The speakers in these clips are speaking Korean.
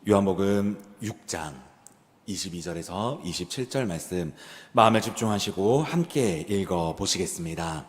요한복음 6장 22절에서 27절 말씀 마음을 집중하시고 함께 읽어 보시겠습니다.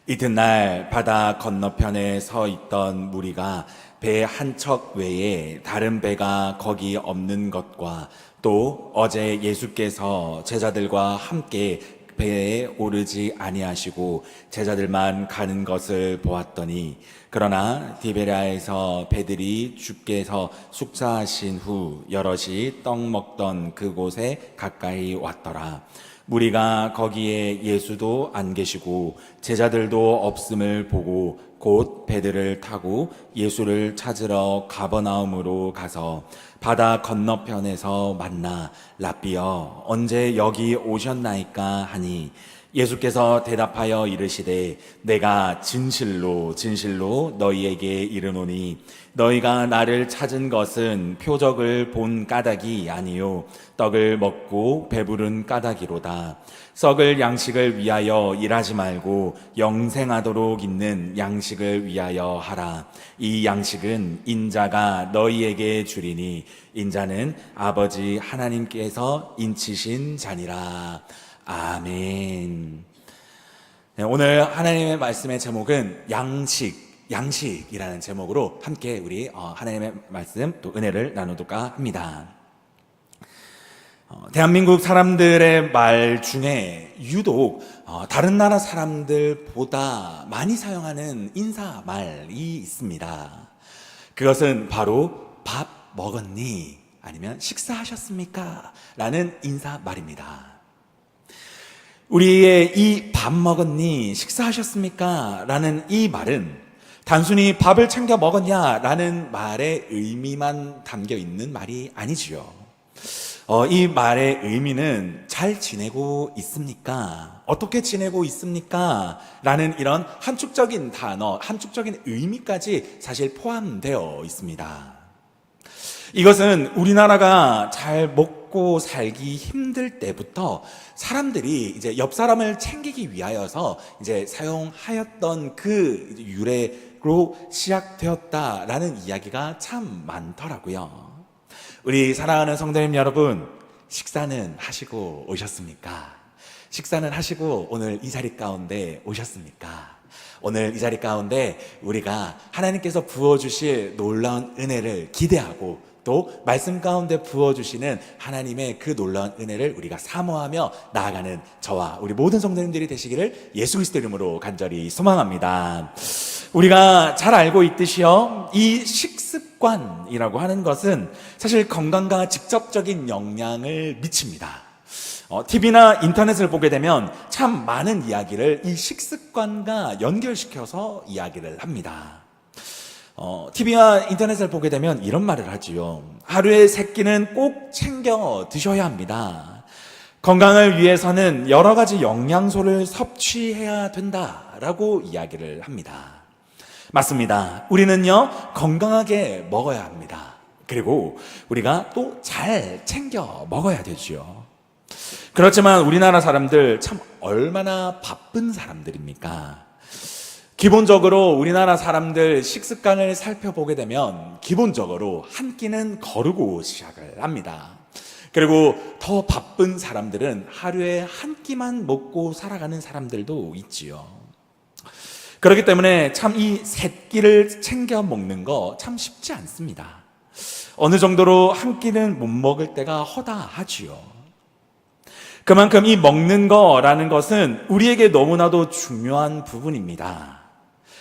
이튿날 바다 건너편에 서 있던 무리가 배 한 척 외에 다른 배가 거기 없는 것과 또 어제 예수께서 제자들과 함께 배에 오르지 아니하시고 제자들만 가는 것을 보았더니 그러나 디베랴에서 배들이 주께서 숙사하신 후 여럿이 떡 먹던 그곳에 가까이 왔더라. 무리가 거기에 예수도 안 계시고 제자들도 없음을 보고 곧 배들을 타고 예수를 찾으러 가버나움으로 가서 바다 건너편에서 만나 랍비여 언제 여기 오셨나이까 하니 예수께서 대답하여 이르시되 내가 진실로 진실로 너희에게 이르노니 너희가 나를 찾은 것은 표적을 본 까닭이 아니요 떡을 먹고 배부른 까닭이로다. 썩을 양식을 위하여 일하지 말고 영생하도록 있는 양식을 위하여 하라. 이 양식은 인자가 너희에게 주리니 인자는 아버지 하나님께서 인치신 자니라. 아멘. 네, 오늘 하나님의 말씀의 제목은 양식이라는 제목으로 함께 우리 하나님의 말씀 또 은혜를 나누도록 합니다. 대한민국 사람들의 말 중에 유독 다른 나라 사람들보다 많이 사용하는 인사말이 있습니다. 그것은 바로 밥 먹었니? 아니면 식사하셨습니까? 라는 인사말입니다. 우리의 이 밥 먹었니? 식사하셨습니까? 라는 이 말은 단순히 밥을 챙겨 먹었냐? 라는 말의 의미만 담겨 있는 말이 아니지요. 이 말의 의미는 잘 지내고 있습니까? 어떻게 지내고 있습니까? 라는 이런 함축적인 단어, 함축적인 의미까지 사실 포함되어 있습니다. 이것은 우리나라가 잘 먹고 살기 힘들 때부터 사람들이 이제 옆 사람을 챙기기 위하여서 이제 사용하였던 그 유래로 시작되었다라는 이야기가 참 많더라고요. 우리 사랑하는 성도님 여러분, 식사는 하시고 오셨습니까? 식사는 하시고 오늘 이 자리 가운데 오셨습니까? 오늘 이 자리 가운데 우리가 하나님께서 부어주실 놀라운 은혜를 기대하고 또 말씀 가운데 부어주시는 하나님의 그 놀라운 은혜를 우리가 사모하며 나아가는 저와 우리 모든 성도님들이 되시기를 예수 그리스도 이름으로 간절히 소망합니다. 우리가 잘 알고 있듯이요, 이 식습관이라고 하는 것은 사실 건강과 직접적인 영향을 미칩니다. TV나 인터넷을 보게 되면 참 많은 이야기를 이 식습관과 연결시켜서 이야기를 합니다. TV와 인터넷을 보게 되면 이런 말을 하지요. 하루에 3끼는 꼭 챙겨 드셔야 합니다. 건강을 위해서는 여러 가지 영양소를 섭취해야 된다라고 이야기를 합니다. 맞습니다. 우리는요, 건강하게 먹어야 합니다. 그리고 우리가 또 잘 챙겨 먹어야 되죠. 그렇지만 우리나라 사람들 참 얼마나 바쁜 사람들입니까? 기본적으로 우리나라 사람들 식습관을 살펴보게 되면 기본적으로 한 끼는 거르고 시작을 합니다. 그리고 더 바쁜 사람들은 하루에 한 끼만 먹고 살아가는 사람들도 있지요. 그렇기 때문에 참 이 3끼를 챙겨 먹는 거 참 쉽지 않습니다. 어느 정도로 한 끼는 못 먹을 때가 허다하지요. 그만큼 이 먹는 거라는 것은 우리에게 너무나도 중요한 부분입니다.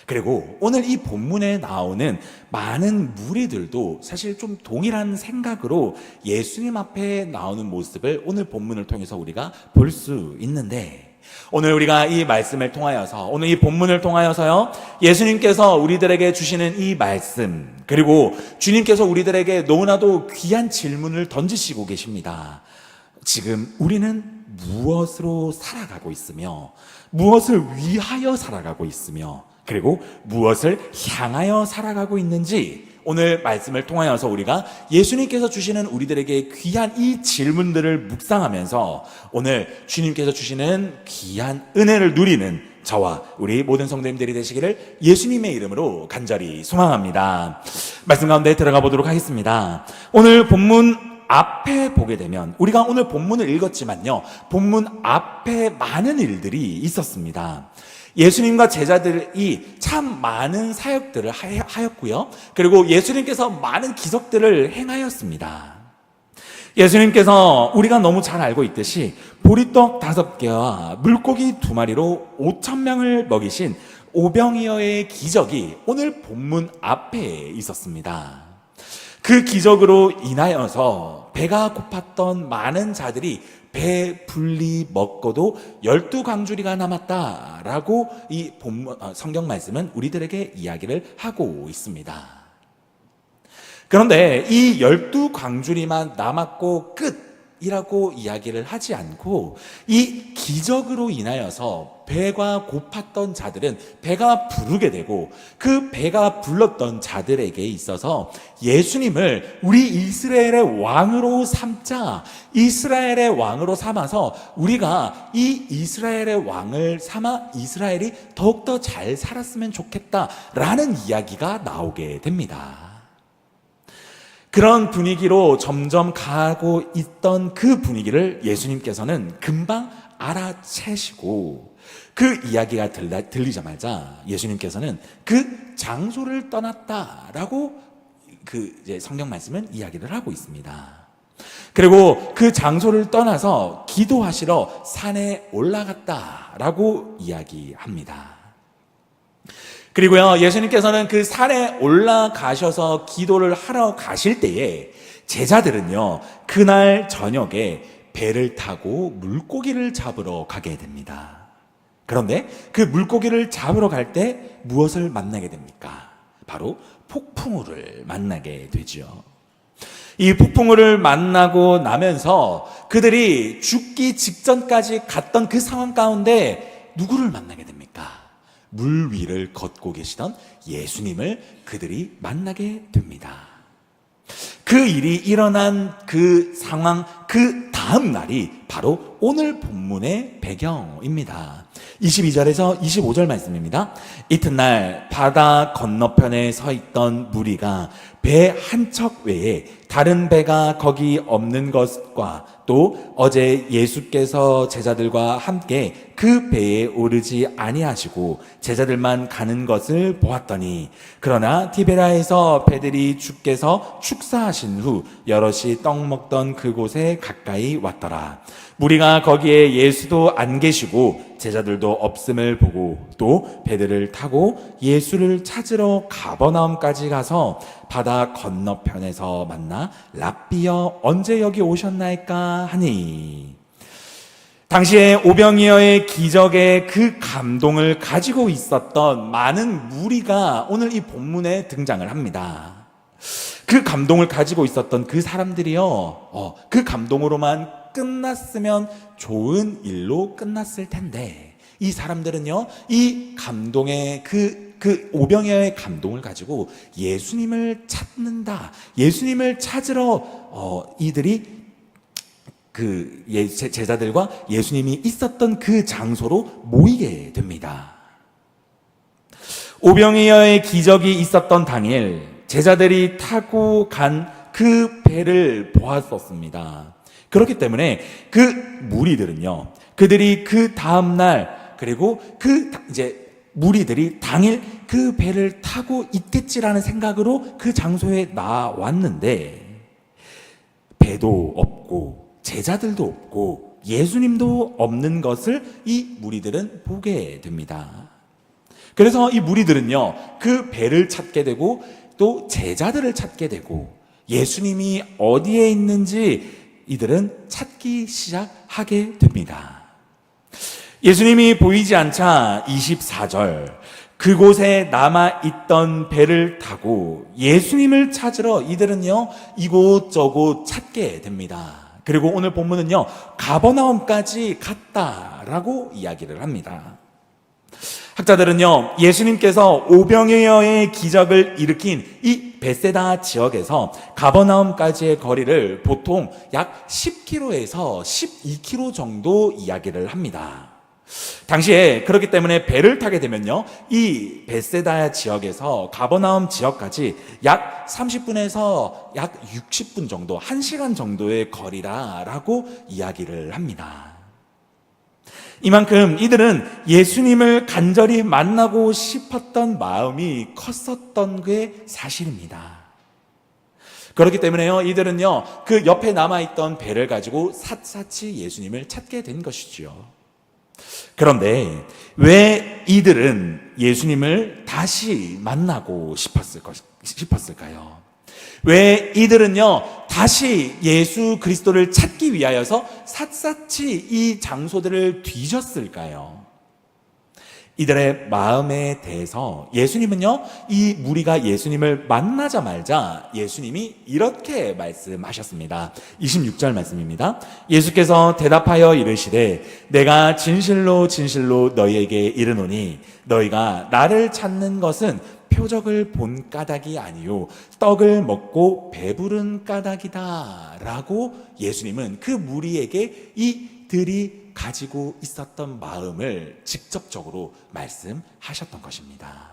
그리고 오늘 이 본문에 나오는 많은 무리들도 사실 좀 동일한 생각으로 예수님 앞에 나오는 모습을 오늘 본문을 통해서 우리가 볼 수 있는데, 오늘 우리가 이 말씀을 통하여서, 오늘 이 본문을 통하여서요, 예수님께서 우리들에게 주시는 이 말씀, 그리고 주님께서 우리들에게 너무나도 귀한 질문을 던지시고 계십니다. 지금 우리는 무엇으로 살아가고 있으며, 무엇을 위하여 살아가고 있으며, 그리고 무엇을 향하여 살아가고 있는지 오늘 말씀을 통하여서 우리가 예수님께서 주시는 우리들에게 귀한 이 질문들을 묵상하면서 오늘 주님께서 주시는 귀한 은혜를 누리는 저와 우리 모든 성도님들이 되시기를 예수님의 이름으로 간절히 소망합니다. 말씀 가운데 들어가 보도록 하겠습니다. 오늘 본문 앞에 보게 되면, 우리가 오늘 본문을 읽었지만요, 본문 앞에 많은 일들이 있었습니다. 예수님과 제자들이 참 많은 사역들을 하였고요, 그리고 예수님께서 많은 기적들을 행하였습니다. 예수님께서 우리가 너무 잘 알고 있듯이 보리떡 5개와 물고기 2마리로 5,000명을 먹이신 오병이어의 기적이 오늘 본문 앞에 있었습니다. 그 기적으로 인하여서 배가 고팠던 많은 자들이 배 불리 먹고도 12광주리가 남았다라고 이 본문 성경 말씀은 우리들에게 이야기를 하고 있습니다. 그런데 이 12광주리만 남았고 끝이라고 이야기를 하지 않고, 이 기적으로 인하여서 배가 고팠던 자들은 배가 부르게 되고, 그 배가 불렀던 자들에게 있어서 예수님을 우리 이스라엘의 왕으로 삼자, 이스라엘의 왕으로 삼아서 우리가 이 이스라엘의 왕을 삼아 이스라엘이 더욱더 잘 살았으면 좋겠다라는 이야기가 나오게 됩니다. 그런 분위기로 점점 가고 있던 그 분위기를 예수님께서는 금방 알아채시고, 그 이야기가 들리자마자 예수님께서는 그 장소를 떠났다라고 이제 성경 말씀은 이야기를 하고 있습니다. 그리고 그 장소를 떠나서 기도하시러 산에 올라갔다라고 이야기합니다. 그리고요, 예수님께서는 그 산에 올라가셔서 기도를 하러 가실 때에 제자들은요, 그날 저녁에 배를 타고 물고기를 잡으러 가게 됩니다. 그런데 그 물고기를 잡으러 갈 때 무엇을 만나게 됩니까? 바로 폭풍우를 만나게 되죠. 이 폭풍우를 만나고 나면서 그들이 죽기 직전까지 갔던 그 상황 가운데 누구를 만나게 됩니까? 물 위를 걷고 계시던 예수님을 그들이 만나게 됩니다. 그 일이 일어난 그 상황, 그 다음 날이 바로 오늘 본문의 배경입니다. 22절에서 25절 말씀입니다. 이튿날 바다 건너편에 서 있던 무리가 배 한 척 외에 다른 배가 거기 없는 것과 또 어제 예수께서 제자들과 함께 그 배에 오르지 아니하시고 제자들만 가는 것을 보았더니, 그러나 티베라에서 배들이 주께서 축사하신 후 여럿이 떡 먹던 그곳에 가까이 왔더라. 무리가 거기에 예수도 안 계시고 제자들도 없음을 보고 또 배들을 타고 예수를 찾으러 가버나움까지 가서 바다 건너편에서 만나 랍비여 언제 여기 오셨나이까 하니, 당시에 오병이어의 기적의 그 감동을 가지고 있었던 많은 무리가 오늘 이 본문에 등장을 합니다. 그 감동을 가지고 있었던 그 사람들이요, 그 감동으로만 끝났으면 좋은 일로 끝났을 텐데, 이 사람들은요, 이 감동의 그 오병이어의 감동을 가지고 예수님을 찾는다, 예수님을 찾으러 이들이 제자들과 예수님이 있었던 그 장소로 모이게 됩니다. 오병이어의 기적이 있었던 당일 제자들이 타고 간 그 배를 보았었습니다. 그렇기 때문에 그 무리들은요, 그들이 그 다음날, 그리고 이제 무리들이 당일 그 배를 타고 있겠지라는 생각으로 그 장소에 나왔는데, 배도 없고 제자들도 없고 예수님도 없는 것을 이 무리들은 보게 됩니다. 그래서 이 무리들은요, 그 배를 찾게 되고 또 제자들을 찾게 되고 예수님이 어디에 있는지 이들은 찾기 시작하게 됩니다. 예수님이 보이지 않자 24절, 그곳에 남아있던 배를 타고 예수님을 찾으러 이들은요, 이곳저곳 찾게 됩니다. 그리고 오늘 본문은요, 가버나움까지 갔다라고 이야기를 합니다. 학자들은요, 예수님께서 오병이어의 기적을 일으킨 이 베세다 지역에서 가버나움까지의 거리를 보통 약 10km에서 12km 정도 이야기를 합니다. 당시에 그렇기 때문에 배를 타게 되면요, 이 베세다 지역에서 가버나움 지역까지 약 30분에서 약 60분 정도, 1시간 정도의 거리라라고 이야기를 합니다. 이만큼 이들은 예수님을 간절히 만나고 싶었던 마음이 컸었던 게 사실입니다. 그렇기 때문에요, 이들은요, 그 옆에 남아있던 배를 가지고 샅샅이 예수님을 찾게 된 것이죠. 그런데 왜 이들은 예수님을 다시 만나고 싶었을까요? 왜 이들은요, 다시 예수 그리스도를 찾기 위하여서 샅샅이 이 장소들을 뒤졌을까요? 이들의 마음에 대해서 예수님은요, 이 무리가 예수님을 만나자마자 예수님이 이렇게 말씀하셨습니다. 26절 말씀입니다. 예수께서 대답하여 이르시되 내가 진실로 진실로 너희에게 이르노니 너희가 나를 찾는 것은 표적을 본 까닭이 아니요 떡을 먹고 배부른 까닭이다 라고 예수님은 그 무리에게 이들이 가지고 있었던 마음을 직접적으로 말씀하셨던 것입니다.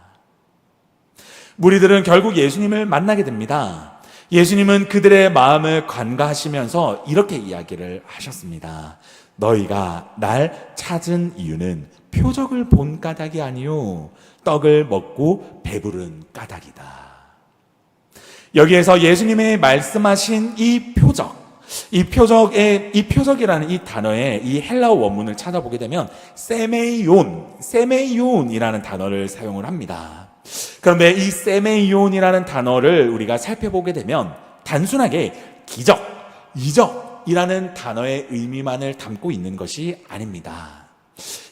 무리들은 결국 예수님을 만나게 됩니다. 예수님은 그들의 마음을 관가하시면서 이렇게 이야기를 하셨습니다. 너희가 날 찾은 이유는 표적을 본 까닭이 아니요 떡을 먹고 배부른 까닭이다. 여기에서 예수님의 말씀하신 이 표적이라는 이 단어의 이 헬라어 원문을 찾아보게 되면 세메이온이라는 단어를 사용을 합니다. 그런데 이 세메이온이라는 단어를 우리가 살펴보게 되면 단순하게 기적, 이적이라는 단어의 의미만을 담고 있는 것이 아닙니다.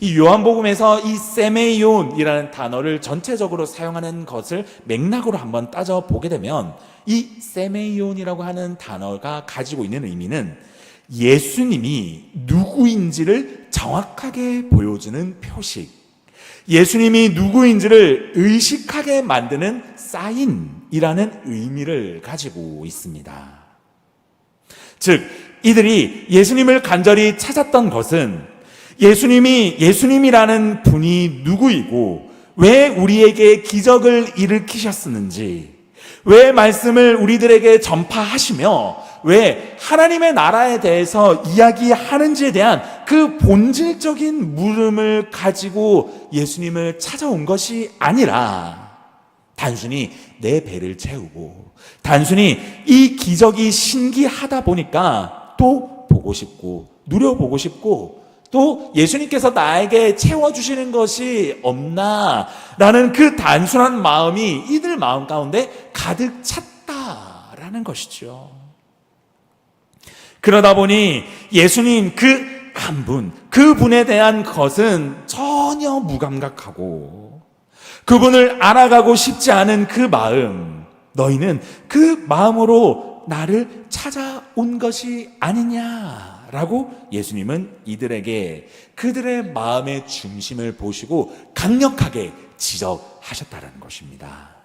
이 요한복음에서 이 세메이온이라는 단어를 전체적으로 사용하는 것을 맥락으로 한번 따져보게 되면 이 세메이온이라고 하는 단어가 가지고 있는 의미는 예수님이 누구인지를 정확하게 보여주는 표식, 예수님이 누구인지를 의식하게 만드는 사인이라는 의미를 가지고 있습니다. 즉, 이들이 예수님을 간절히 찾았던 것은 예수님이라는 분이 누구이고 왜 우리에게 기적을 일으키셨는지, 왜 말씀을 우리들에게 전파하시며 왜 하나님의 나라에 대해서 이야기하는지에 대한 그 본질적인 물음을 가지고 예수님을 찾아온 것이 아니라 단순히 내 배를 채우고 단순히 이 기적이 신기하다 보니까 또 보고 싶고 누려보고 싶고 또 예수님께서 나에게 채워주시는 것이 없나라는 그 단순한 마음이 이들 마음 가운데 가득 찼다라는 것이죠. 그러다 보니 예수님 그 한 분, 그분에 대한 것은 전혀 무감각하고 그분을 알아가고 싶지 않은 그 마음, 너희는 그 마음으로 나를 찾아온 것이 아니냐라고 예수님은 이들에게 그들의 마음의 중심을 보시고 강력하게 지적하셨다는 것입니다.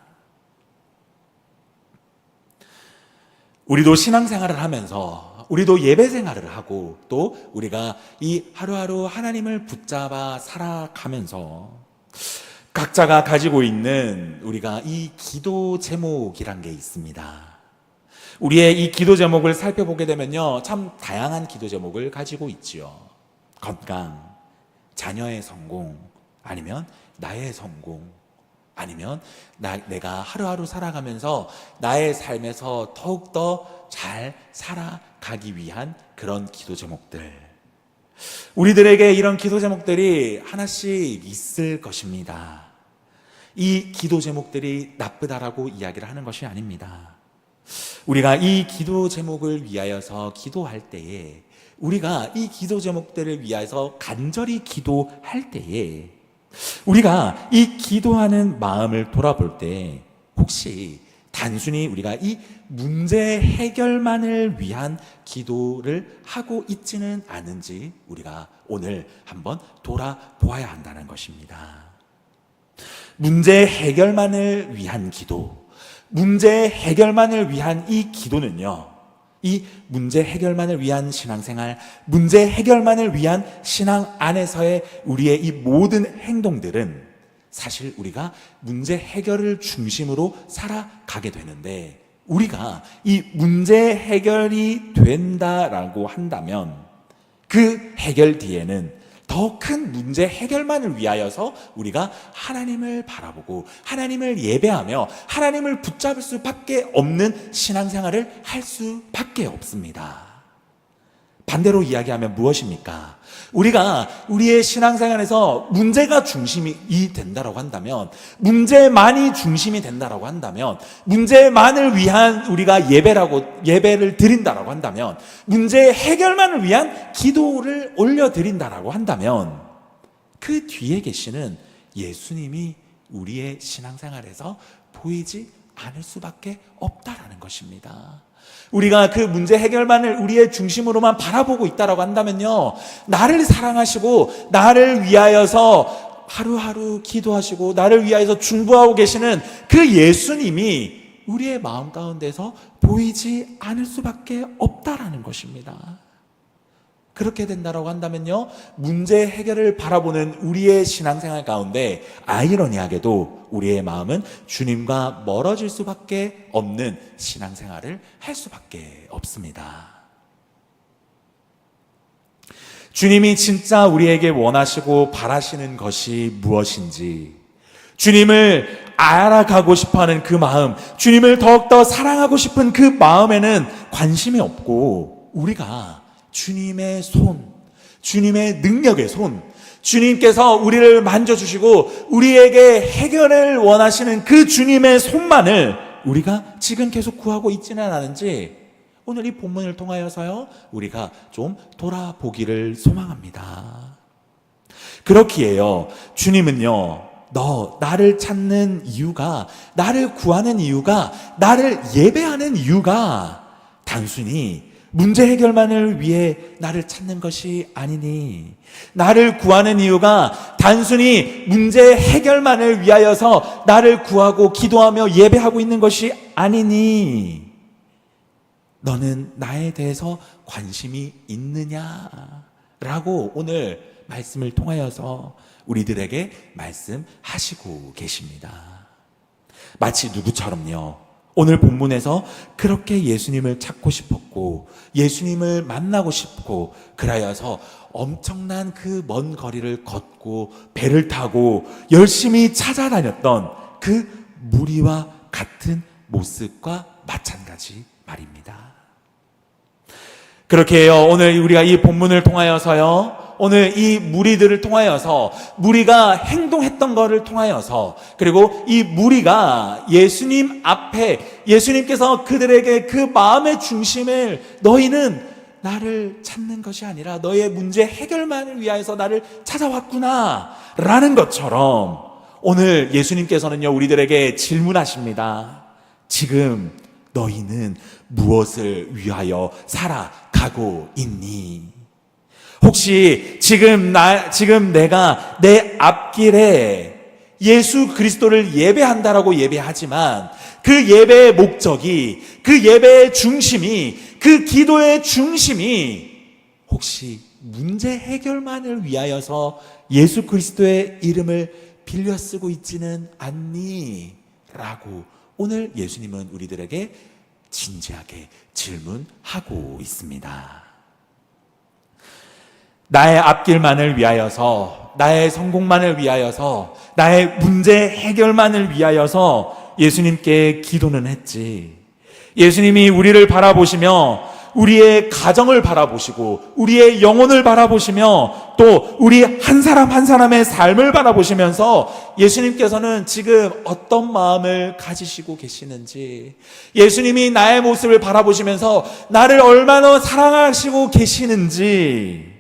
우리도 신앙생활을 하면서 우리도 예배 생활을 하고 또 우리가 이 하루하루 하나님을 붙잡아 살아가면서 각자가 가지고 있는 우리가 이 기도 제목이란 게 있습니다. 우리의 이 기도 제목을 살펴보게 되면요, 참 다양한 기도 제목을 가지고 있지요. 건강, 자녀의 성공, 아니면 나의 성공, 아니면 내가 하루하루 살아가면서 나의 삶에서 더욱더 잘 살아가기 위한 그런 기도 제목들. 우리들에게 이런 기도 제목들이 하나씩 있을 것입니다. 이 기도 제목들이 나쁘다라고 이야기를 하는 것이 아닙니다. 우리가 이 기도 제목을 위하여서 기도할 때에, 우리가 이 기도 제목들을 위하여서 간절히 기도할 때에 우리가 이 기도하는 마음을 돌아볼 때 혹시 단순히 우리가 이 문제 해결만을 위한 기도를 하고 있지는 않은지 우리가 오늘 한번 돌아보아야 한다는 것입니다. 문제 해결만을 위한 기도, 문제 해결만을 위한 이 기도는요, 이 문제 해결만을 위한 신앙생활, 문제 해결만을 위한 신앙 안에서의 우리의 이 모든 행동들은 사실 우리가 문제 해결을 중심으로 살아가게 되는데, 우리가 이 문제 해결이 된다라고 한다면 그 해결 뒤에는 더 큰 문제 해결만을 위하여서 우리가 하나님을 바라보고 하나님을 예배하며 하나님을 붙잡을 수밖에 없는 신앙생활을 할 수밖에 없습니다. 반대로 이야기하면 무엇입니까? 우리가 우리의 신앙생활에서 문제가 중심이 된다라고 한다면, 문제만이 중심이 된다라고 한다면, 문제만을 위한 우리가 예배를 드린다라고 한다면, 문제 해결만을 위한 기도를 올려드린다라고 한다면, 그 뒤에 계시는 예수님이 우리의 신앙생활에서 보이지 않을 수밖에 없다라는 것입니다. 우리가 그 문제 해결만을 우리의 중심으로만 바라보고 있다라고 한다면요, 나를 사랑하시고 나를 위하여서 하루하루 기도하시고 나를 위하여서 중보하고 계시는 그 예수님이 우리의 마음 가운데서 보이지 않을 수밖에 없다라는 것입니다. 그렇게 된다라고 한다면요, 문제 해결을 바라보는 우리의 신앙생활 가운데 아이러니하게도 우리의 마음은 주님과 멀어질 수밖에 없는 신앙생활을 할 수밖에 없습니다. 주님이 진짜 우리에게 원하시고 바라시는 것이 무엇인지, 주님을 알아가고 싶어하는 그 마음, 주님을 더욱더 사랑하고 싶은 그 마음에는 관심이 없고, 우리가 주님의 손, 주님의 능력의 손, 주님께서 우리를 만져주시고 우리에게 해결을 원하시는 그 주님의 손만을 우리가 지금 계속 구하고 있지는 않은지 오늘 이 본문을 통하여서요, 우리가 좀 돌아보기를 소망합니다. 그렇기에요, 주님은요, 나를 찾는 이유가, 나를 구하는 이유가, 나를 예배하는 이유가 단순히 문제 해결만을 위해 나를 찾는 것이 아니니, 나를 구하는 이유가 단순히 문제 해결만을 위하여서 나를 구하고 기도하며 예배하고 있는 것이 아니니, 너는 나에 대해서 관심이 있느냐라고 오늘 말씀을 통하여서 우리들에게 말씀하시고 계십니다. 마치 누구처럼요, 오늘 본문에서 그렇게 예수님을 찾고 싶었고 예수님을 만나고 싶고 그러여서 엄청난 그 먼 거리를 걷고 배를 타고 열심히 찾아다녔던 그 무리와 같은 모습과 마찬가지 말입니다. 그렇게 해요, 오늘 우리가 이 본문을 통하여서요, 오늘 이 무리들을 통하여서, 무리가 행동했던 것을 통하여서, 그리고 이 무리가 예수님 앞에, 예수님께서 그들에게 그 마음의 중심을, 너희는 나를 찾는 것이 아니라 너의 문제 해결만을 위하여서 나를 찾아왔구나 라는 것처럼 오늘 예수님께서는요, 우리들에게 질문하십니다. 지금 너희는 무엇을 위하여 살아가고 있니? 혹시 지금 내가 내 앞길에 예수 그리스도를 예배한다라고 예배하지만 그 예배의 목적이, 그 예배의 중심이, 그 기도의 중심이 혹시 문제 해결만을 위하여서 예수 그리스도의 이름을 빌려 쓰고 있지는 않니? 라고 오늘 예수님은 우리들에게 진지하게 질문하고 있습니다. 나의 앞길만을 위하여서, 나의 성공만을 위하여서, 나의 문제 해결만을 위하여서 예수님께 기도는 했지. 예수님이 우리를 바라보시며 우리의 가정을 바라보시고 우리의 영혼을 바라보시며 또 우리 한 사람 한 사람의 삶을 바라보시면서 예수님께서는 지금 어떤 마음을 가지시고 계시는지, 예수님이 나의 모습을 바라보시면서 나를 얼마나 사랑하시고 계시는지,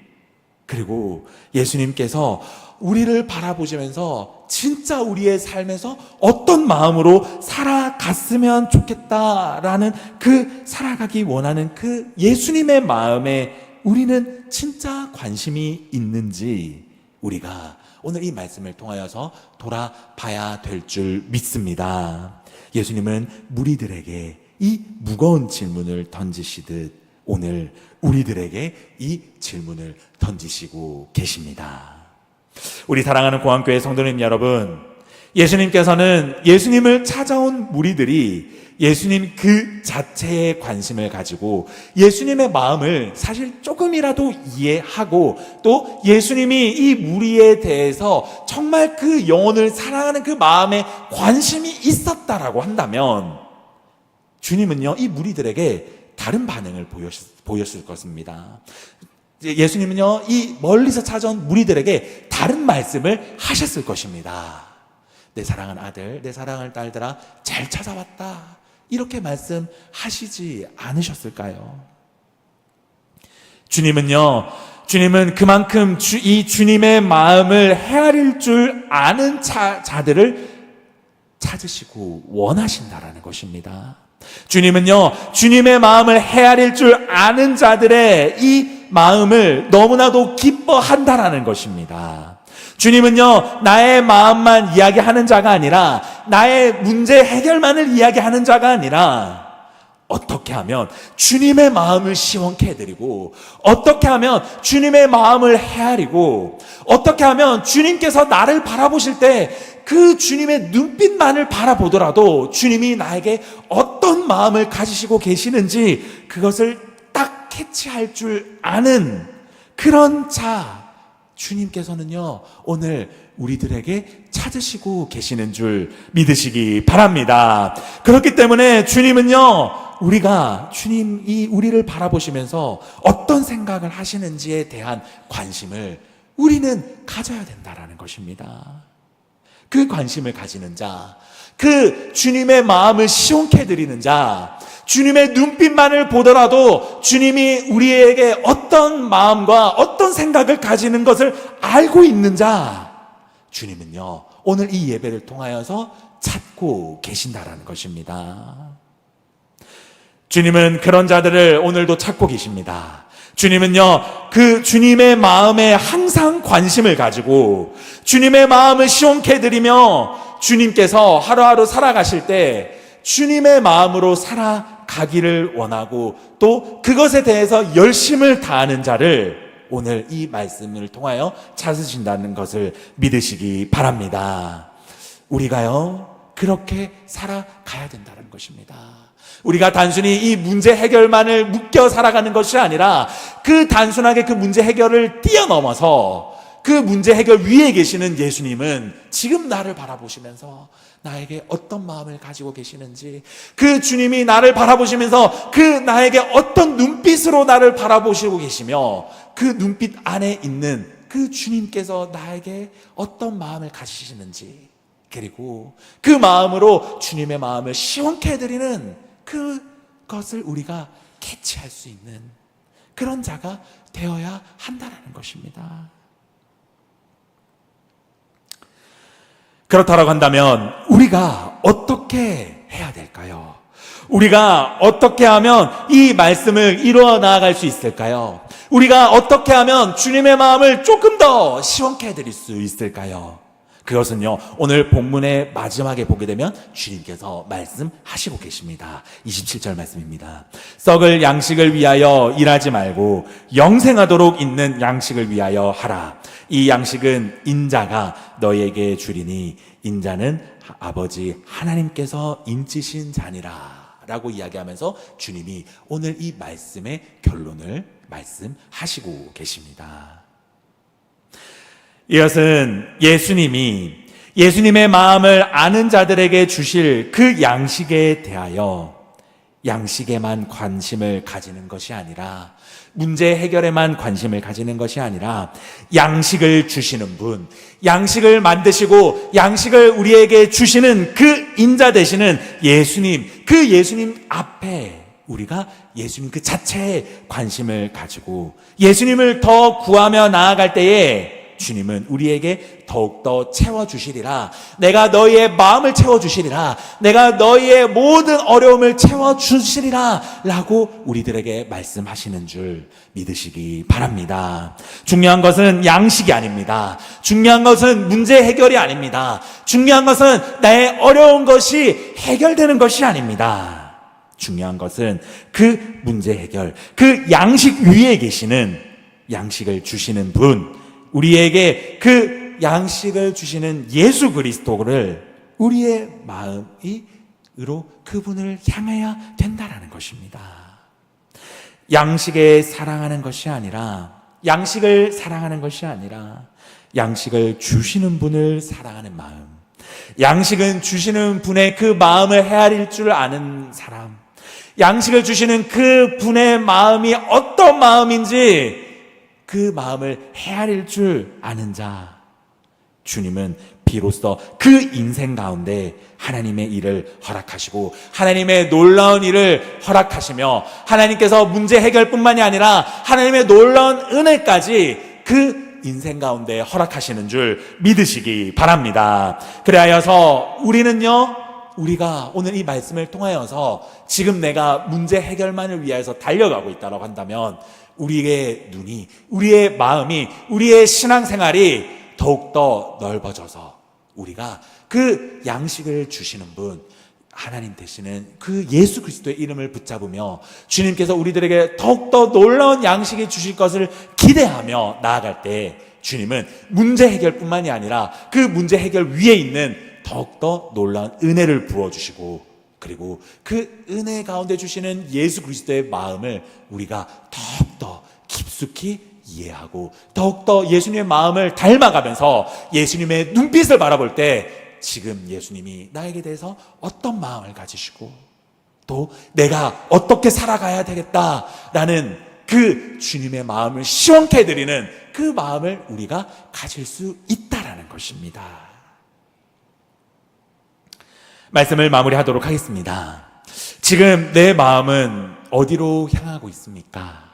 그리고 예수님께서 우리를 바라보시면서 진짜 우리의 삶에서 어떤 마음으로 살아갔으면 좋겠다라는 그 살아가기 원하는 그 예수님의 마음에 우리는 진짜 관심이 있는지 우리가 오늘 이 말씀을 통하여서 돌아봐야 될 줄 믿습니다. 예수님은 무리들에게 이 무거운 질문을 던지시듯 오늘 우리들에게 이 질문을 던지시고 계십니다. 우리 사랑하는 고항교회 성도님 여러분, 예수님께서는 예수님을 찾아온 무리들이 예수님 그 자체에 관심을 가지고 예수님의 마음을 사실 조금이라도 이해하고 또 예수님이 이 무리에 대해서 정말 그 영혼을 사랑하는 그 마음에 관심이 있었다라고 한다면 주님은요, 이 무리들에게 다른 반응을 보였을 것입니다. 예수님은요, 이 멀리서 찾아온 무리들에게 다른 말씀을 하셨을 것입니다. 내 사랑하는 아들, 내 사랑하는 딸들아, 잘 찾아왔다. 이렇게 말씀하시지 않으셨을까요? 주님은 그만큼 이 주님의 마음을 헤아릴 줄 아는 자들을 찾으시고 원하신다라는 것입니다. 주님은요, 주님의 마음을 헤아릴 줄 아는 자들의 이 마음을 너무나도 기뻐한다라는 것입니다. 주님은요, 나의 마음만 이야기하는 자가 아니라 나의 문제 해결만을 이야기하는 자가 아니라 어떻게 하면 주님의 마음을 시원케 해드리고 어떻게 하면 주님의 마음을 헤아리고 어떻게 하면 주님께서 나를 바라보실 때 그 주님의 눈빛만을 바라보더라도 주님이 나에게 어떤 마음을 가지시고 계시는지 그것을 딱 캐치할 줄 아는 그런 자 주님께서는요, 오늘 우리들에게 찾으시고 계시는 줄 믿으시기 바랍니다. 그렇기 때문에 주님은요, 주님이 우리를 바라보시면서 어떤 생각을 하시는지에 대한 관심을 우리는 가져야 된다라는 것입니다. 그 관심을 가지는 자, 그 주님의 마음을 시원케 해드리는 자, 주님의 눈빛만을 보더라도 주님이 우리에게 어떤 마음과 어떤 생각을 가지는 것을 알고 있는 자, 주님은요, 오늘 이 예배를 통하여서 찾고 계신다라는 것입니다. 주님은 그런 자들을 오늘도 찾고 계십니다. 주님은요, 그 주님의 마음에 항상 관심을 가지고 주님의 마음을 시원케 해드리며 주님께서 하루하루 살아가실 때 주님의 마음으로 살아가기를 원하고 또 그것에 대해서 열심을 다하는 자를 오늘 이 말씀을 통하여 찾으신다는 것을 믿으시기 바랍니다. 우리가요, 그렇게 살아가야 된다는 것입니다. 우리가 단순히 이 문제 해결만을 묶여 살아가는 것이 아니라 그 단순하게 그 문제 해결을 뛰어넘어서 그 문제 해결 위에 계시는 예수님은 지금 나를 바라보시면서 나에게 어떤 마음을 가지고 계시는지, 그 주님이 나를 바라보시면서 그 나에게 어떤 눈빛으로 나를 바라보시고 계시며 그 눈빛 안에 있는 그 주님께서 나에게 어떤 마음을 가지시는지, 그리고 그 마음으로 주님의 마음을 시원케 해드리는 그것을 우리가 캐치할 수 있는 그런 자가 되어야 한다는 것입니다. 그렇다고 한다면 우리가 어떻게 해야 될까요? 우리가 어떻게 하면 이 말씀을 이루어 나아갈 수 있을까요? 우리가 어떻게 하면 주님의 마음을 조금 더 시원케 해드릴 수 있을까요? 그것은요, 오늘 본문의 마지막에 보게 되면 주님께서 말씀하시고 계십니다. 27절 말씀입니다. 썩을 양식을 위하여 일하지 말고 영생하도록 있는 양식을 위하여 하라. 이 양식은 인자가 너희에게 주리니 인자는 아버지 하나님께서 인치신 자니라 라고 이야기하면서 주님이 오늘 이 말씀의 결론을 말씀하시고 계십니다. 이것은 예수님이 예수님의 마음을 아는 자들에게 주실 그 양식에 대하여 양식에만 관심을 가지는 것이 아니라, 문제 해결에만 관심을 가지는 것이 아니라 양식을 주시는 분, 양식을 만드시고 양식을 우리에게 주시는 그 인자 되시는 예수님, 그 예수님 앞에 우리가 예수님 그 자체에 관심을 가지고 예수님을 더 구하며 나아갈 때에 주님은 우리에게 더욱더 채워주시리라. 내가 너희의 마음을 채워주시리라. 내가 너희의 모든 어려움을 채워주시리라 라고 우리들에게 말씀하시는 줄 믿으시기 바랍니다. 중요한 것은 양식이 아닙니다. 중요한 것은 문제 해결이 아닙니다. 중요한 것은 나의 어려운 것이 해결되는 것이 아닙니다. 중요한 것은 그 문제 해결, 그 양식 위에 계시는 양식을 주시는 분, 우리에게 그 양식을 주시는 예수 그리스도를 우리의 마음으로 그분을 향해야 된다라는 것입니다. 양식을 사랑하는 것이 아니라 양식을 주시는 분을 사랑하는 마음, 양식은 주시는 분의 그 마음을 헤아릴 줄 아는 사람, 양식을 주시는 그 분의 마음이 어떤 마음인지 그 마음을 헤아릴 줄 아는 자, 주님은 비로소 그 인생 가운데 하나님의 일을 허락하시고 하나님의 놀라운 일을 허락하시며 하나님께서 문제 해결뿐만이 아니라 하나님의 놀라운 은혜까지 그 인생 가운데 허락하시는 줄 믿으시기 바랍니다. 그래하여서 우리가 오늘 이 말씀을 통하여서 지금 내가 문제 해결만을 위하여서 달려가고 있다고 한다면 우리의 눈이, 우리의 마음이, 우리의 신앙생활이 더욱더 넓어져서 우리가 그 양식을 주시는 분, 하나님 되시는 그 예수 그리스도의 이름을 붙잡으며 주님께서 우리들에게 더욱더 놀라운 양식을 주실 것을 기대하며 나아갈 때 주님은 문제 해결뿐만이 아니라 그 문제 해결 위에 있는 더욱더 놀라운 은혜를 부어주시고, 그리고 그 은혜 가운데 주시는 예수 그리스도의 마음을 우리가 더욱더 깊숙이 이해하고 더욱더 예수님의 마음을 닮아가면서 예수님의 눈빛을 바라볼 때 지금 예수님이 나에게 대해서 어떤 마음을 가지시고 또 내가 어떻게 살아가야 되겠다라는 그 주님의 마음을 시원케 해드리는 그 마음을 우리가 가질 수 있다라는 것입니다. 말씀을 마무리하도록 하겠습니다. 지금 내 마음은 어디로 향하고 있습니까?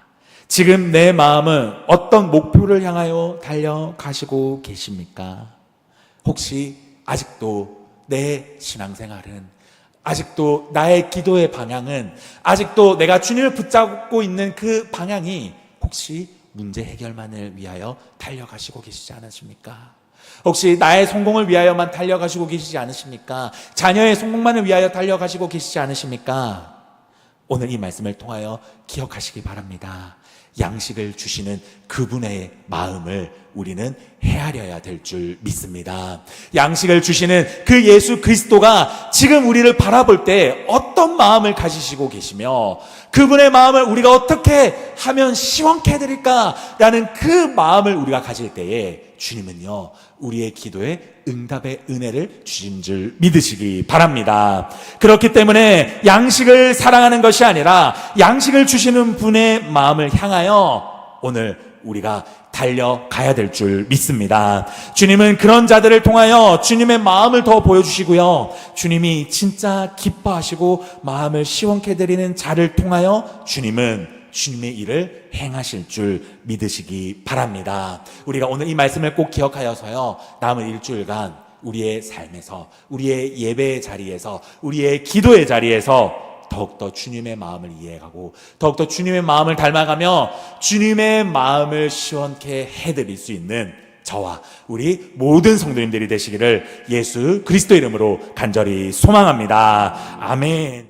지금 내 마음은 어떤 목표를 향하여 달려가시고 계십니까? 혹시 아직도 내 신앙생활은, 아직도 나의 기도의 방향은, 아직도 내가 주님을 붙잡고 있는 그 방향이 혹시 문제 해결만을 위하여 달려가시고 계시지 않으십니까? 혹시 나의 성공을 위하여만 달려가시고 계시지 않으십니까? 자녀의 성공만을 위하여 달려가시고 계시지 않으십니까? 오늘 이 말씀을 통하여 기억하시기 바랍니다. 양식을 주시는 그분의 마음을 우리는 헤아려야 될 줄 믿습니다. 양식을 주시는 그 예수 그리스도가 지금 우리를 바라볼 때 어떤 마음을 가지시고 계시며 그분의 마음을 우리가 어떻게 하면 시원케 해드릴까라는 그 마음을 우리가 가질 때에 주님은요, 우리의 기도에 응답의 은혜를 주신 줄 믿으시기 바랍니다. 그렇기 때문에 양식을 사랑하는 것이 아니라 양식을 주시는 분의 마음을 향하여 오늘 우리가 달려가야 될 줄 믿습니다. 주님은 그런 자들을 통하여 주님의 마음을 더 보여주시고요, 주님이 진짜 기뻐하시고 마음을 시원케 드리는 자를 통하여 주님은 주님의 일을 행하실 줄 믿으시기 바랍니다. 우리가 오늘 이 말씀을 꼭 기억하여서요, 남은 일주일간 우리의 삶에서, 우리의 예배의 자리에서, 우리의 기도의 자리에서 더욱더 주님의 마음을 이해하고 더욱더 주님의 마음을 닮아가며 주님의 마음을 시원케 해드릴 수 있는 저와 우리 모든 성도님들이 되시기를 예수 그리스도 이름으로 간절히 소망합니다. 아멘.